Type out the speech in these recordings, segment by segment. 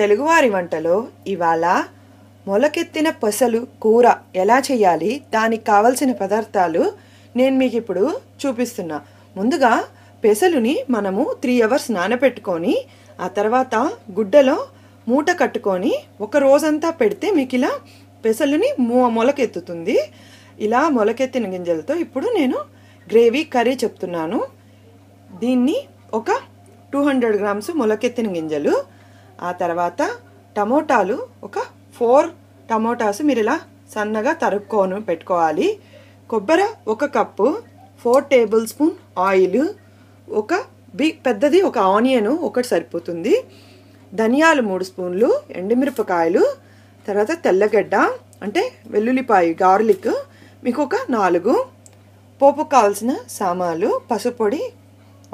తెలుగువారి వంటలో ఇవాళ మొలకెత్తిన పెసలు కూర ఎలా చేయాలి, దానికి కావాల్సిన పదార్థాలు నేను మీకు ఇప్పుడు చూపిస్తున్నా. ముందుగా పెసలుని మనము 3 hours నానబెట్టుకొని ఆ తర్వాత గుడ్డలో మూట కట్టుకొని ఒక రోజంతా పెడితే మీకు ఇలా పెసలుని మొలకెత్తుతుంది. ఇలా మొలకెత్తిన గింజలతో ఇప్పుడు నేను గ్రేవీ కర్రీ చెప్తున్నాను. దీన్ని ఒక 200 grams మొలకెత్తిన గింజలు, ఆ తర్వాత టమోటాలు ఒక 4 టమోటాస్ మీరు ఇలా సన్నగా తరుక్కొని పెట్టుకోవాలి. కొబ్బరి 1 కప్పు, 4 tablespoon ఆయిల్, ఒక పెద్దది ఒక ఆనియన్ ఒకటి సరిపోతుంది, ధనియాలు 3 స్పూన్లు, ఎండుమిరపకాయలు, తర్వాత తెల్లగడ్డ అంటే వెల్లుల్లిపాయ గార్లిక్ మీకు ఒక 4, పోపు కావాల్సిన సామాన్లు, పసుపొడి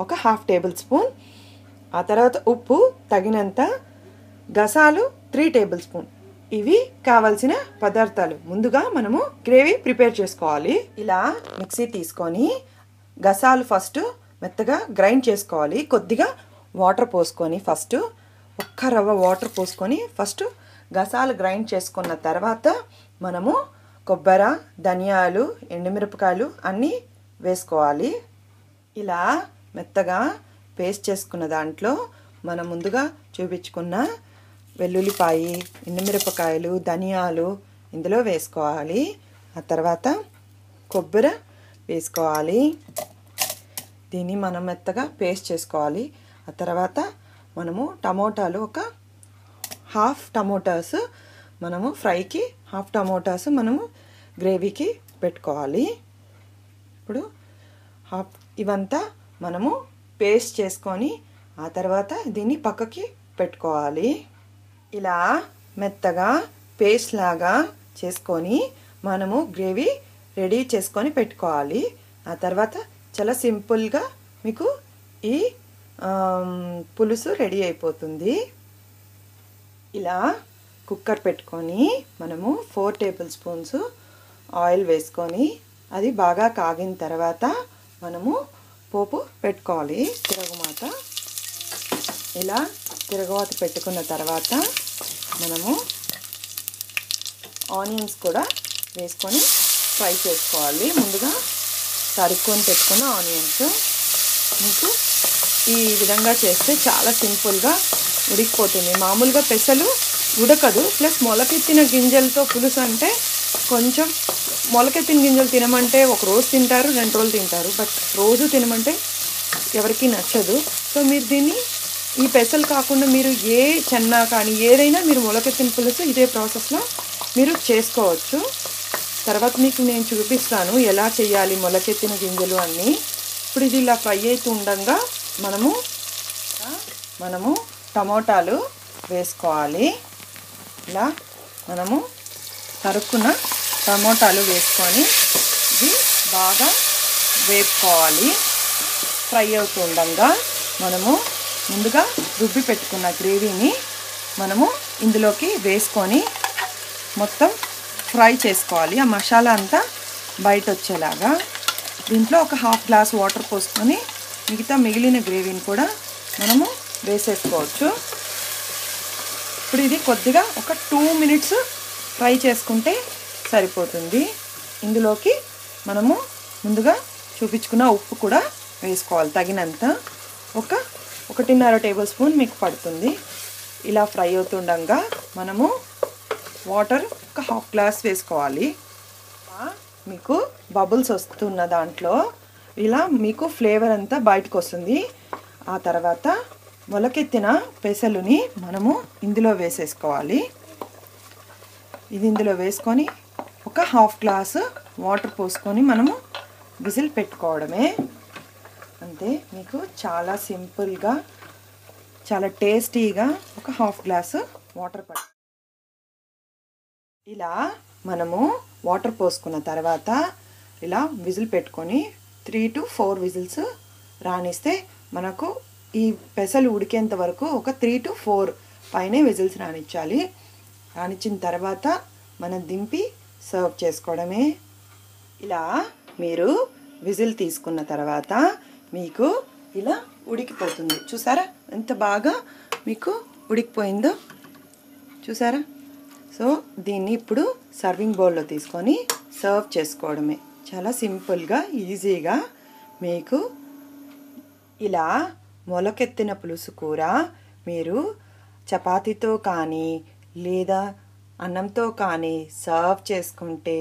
ఒక 1/2 tablespoon, ఆ తర్వాత ఉప్పు తగినంత, గసాలు 3 tablespoon. ఇవి కావాల్సిన పదార్థాలు. ముందుగా మనము గ్రేవీ ప్రిపేర్ చేసుకోవాలి. ఇలా మిక్సీ తీసుకొని గసాలు ఫస్ట్ మెత్తగా గ్రైండ్ చేసుకోవాలి. కొద్దిగా వాటర్ పోసుకొని ఫస్ట్ 1 రవ్వ వాటర్ పోసుకొని ఫస్ట్ గసాలు గ్రైండ్ చేసుకున్న తర్వాత మనము కొబ్బరి, ధనియాలు, ఎండుమిరపకాయలు అన్నీ వేసుకోవాలి. ఇలా మెత్తగా పేస్ట్ చేసుకున్న దాంట్లో మనం ముందుగా చూపించుకున్న వెల్లుల్లిపాయి, ఎండుమిరపకాయలు, ధనియాలు ఇందులో వేసుకోవాలి. ఆ తర్వాత కొబ్బరి వేసుకోవాలి. దీన్ని మనం మెత్తగా పేస్ట్ చేసుకోవాలి. ఆ తర్వాత మనము టమోటాలు ఒక 1/2 టమోటాస్ మనము ఫ్రైకి, 1/2 టమోటాస్ మనము గ్రేవీకి పెట్టుకోవాలి. ఇప్పుడు ఇవంతా మనము పేస్ట్ చేసుకొని ఆ తర్వాత దీన్ని పక్కకి పెట్టుకోవాలి. ఇలా మెత్తగా పేస్ట్ లాగా చేసుకొని మనము గ్రేవీ రెడీ చేసుకొని పెట్టుకోవాలి. ఆ తర్వాత చాలా సింపుల్గా మీకు ఈ పులుసు రెడీ అయిపోతుంది. ఇలా కుక్కర్ పెట్టుకొని మనము 4 tablespoons ఆయిల్ వేసుకొని అది బాగా కాగిన తర్వాత మనము పోపు పెట్టుకోవాలి. తిరగమాత ఇలా తిరగమాత పెట్టుకున్న తర్వాత మనము ఆనియన్స్ కూడా వేసుకొని ఫ్రై చేసుకోవాలి. ముందుగా తరుక్కొని పెట్టుకున్న ఆనియన్స్ మీకు ఈ విధంగా చేస్తే చాలా సింపుల్గా ఉడికిపోతుంది. మామూలుగా పెసలు ఉడకదు, ప్లస్ మొలకెత్తిన గింజలతో పులుసు అంటే కొంచెం మొలకెత్తిన గింజలు తినమంటే 1 రోజు తింటారు, 2 రోజులు తింటారు, బట్ రోజు తినమంటే ఎవరికి నచ్చదు. సో మీరు దీన్ని ఈ పెసలు కాకుండా మీరు ఏ చెన్నా కానీ ఏదైనా మీరు మొలకెత్తిన పులుసు ఇదే ప్రాసెస్లో మీరు చేసుకోవచ్చు. తర్వాత మీకు నేను చూపిస్తాను ఎలా చేయాలి మొలకెత్తిన గింజలు అన్నీ. ఇప్పుడు ఇది ఇలా ఫ్రై అవుతూ ఉండగా మనము టమోటాలు వేసుకోవాలి. ఇలా మనము తరుక్కున్న టమోటాలు వేసుకొని ఇది బాగా వేపుకోవాలి. ఫ్రై అవుతూ ఉండగా మనము ముందుగా రుబ్బి పెట్టుకున్న గ్రేవీని మనము ఇందులోకి వేసుకొని మొత్తం ఫ్రై చేసుకోవాలి. ఆ మసాలా అంతా బయట వచ్చేలాగా. దీంట్లో ఒక 1/2 glass వాటర్ పోసుకొని మిగిలిన గ్రేవీని కూడా మనము వేసేసుకోవచ్చు. ఇప్పుడు ఇది కొద్దిగా ఒక 2 minutes ఫ్రై చేసుకుంటే సరిపోతుంది. ఇందులోకి మనము ముందుగా చూపించుకున్న ఉప్పు కూడా వేసుకోవాలి తగినంత. 1.5 tablespoon మీకు పడుతుంది. ఇలా ఫ్రై అవుతుండగా మనము వాటర్ ఒక 1/2 glass వేసుకోవాలి. మీకు బబుల్స్ వస్తున్న దాంట్లో ఇలా మీకు ఫ్లేవర్ అంతా బయటకు వస్తుంది. ఆ తర్వాత మొలకెత్తిన పెసలుని మనము ఇందులో వేసేసుకోవాలి. ఇది ఇందులో వేసుకొని ఒక 1/2 glass వాటర్ పోసుకొని మనము విజిల్ పెట్టుకోవడమే. అంతే, మీకు చాలా సింపుల్గా చాలా టేస్టీగా ఒక 1/2 glass వాటర్ ఇలా మనము వాటర్ పోసుకున్న తర్వాత ఇలా విజిల్ పెట్టుకొని 3 to 4 విజిల్స్ రానిస్తే మనకు ఈ పెసలు ఉడికేంత వరకు ఒక 3 to 4 పైనే విజిల్స్ రానిచ్చాలి. రానిచ్చిన తర్వాత మనం దింపి సర్వ్ చేసుకోవడమే. ఇలా మీరు విజిల్ తీసుకున్న తర్వాత మీకు ఇలా ఉడికిపోతుంది. చూసారా ఎంత బాగా మీకు ఉడికిపోయిందో. చూసారా? సో దీన్ని ఇప్పుడు సర్వింగ్ బౌల్లో తీసుకొని సర్వ్ చేసుకోవడమే. చాలా సింపుల్గా ఈజీగా మీకు ఇలా మొలకెత్తిన పులుసు కూర మీరు చపాతీతో కానీ లేదా అన్నంతో కానీ సర్వ్ చేసుకుంటే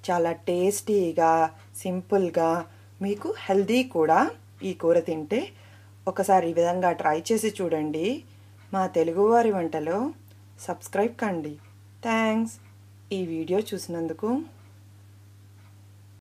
చాలా టేస్టీగా సింపుల్గా మీకు హెల్దీ కూడా ఈ కూర తింటే ఒకసారి ఈ విధంగా ట్రై చేసి చూడండి. మా తెలుగువారి వంటలో సబ్స్క్రైబ్ కండి. థ్యాంక్స్ ఈ వీడియో చూసినందుకు.